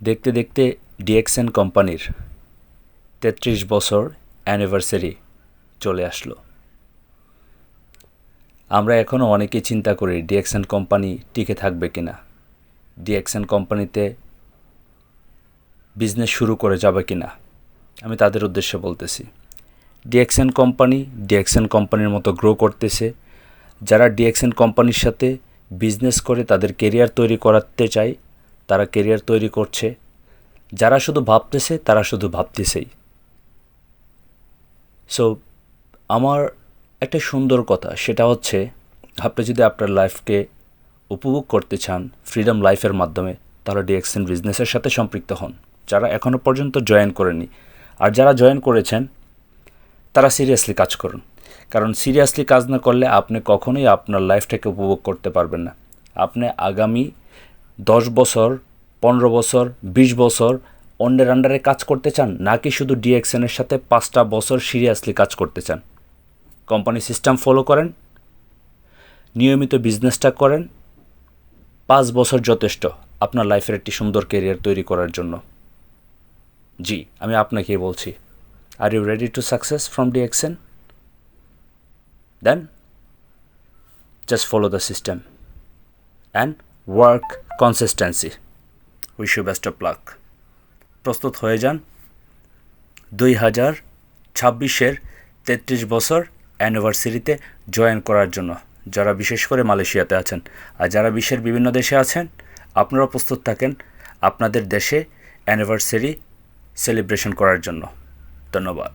দেখতে দেখতে ডিএক্সএন কোম্পানির ৩৩ বছর অ্যানিভার্সারি চলে আসলো। আমরা এখনও অনেকেই চিন্তা করি ডিএক্সএন কোম্পানি টিকে থাকবে কিনা, ডিএক্সএন কোম্পানিতে বিজনেস শুরু করে যাবে কিনা। আমি তাদের উদ্দেশ্যে বলতেছি, ডিএক্সএন কোম্পানির মতো গ্রো করতেছে। যারা ডিএক্সএন কোম্পানির সাথে বিজনেস করে তাদের কেরিয়ার তৈরি করাতে চায়, তারা কেরিয়ার তৈরি করছে। যারা শুধু ভাবতেছে, তারা শুধু ভাবতেছেই। সো আমার একটা সুন্দর কথা, সেটা হচ্ছে আপনি যদি আপনার লাইফকে উপভোগ করতে চান ফ্রিডম লাইফের মাধ্যমে, তাহলে ডিএক্সএন বিজনেসের সাথে সম্পৃক্ত হন। যারা এখনও পর্যন্ত জয়েন করেনি, আর যারা জয়েন করেছেন তারা সিরিয়াসলি কাজ করুন। কারণ সিরিয়াসলি কাজ না করলে আপনি কখনোই আপনার লাইফটাকে উপভোগ করতে পারবেন না। আপনি আগামী 10 বছর, 15 বছর, 20 বছর অন্যের আন্ডারে কাজ করতে চান, নাকি শুধু ডিএক্সএনের সাথে 5টা বছর সিরিয়াসলি কাজ করতে চান? কোম্পানি সিস্টেম ফলো করেন, নিয়মিত বিজনেসটা করেন, 5 বছর যথেষ্ট আপনার লাইফের একটি সুন্দর ক্যারিয়ার তৈরি করার জন্য। জি, আমি আপনাকেই বলছি, are you ready to success from DXN? Then just follow the system and work consistency. Wish you best of luck. প্রস্তুত হয়ে যান 2026-এর 33 বছর অ্যানিভার্সারিতে জয়েন করার জন্য, যারা বিশেষ করে মালয়েশিয়াতে আছেন। আর যারা বিশ্বের বিভিন্ন দেশে আছেন, আপনারাও প্রস্তুত থাকেন আপনাদের দেশে অ্যানিভার্সারি সেলিব্রেশন করার জন্য। ধন্যবাদ।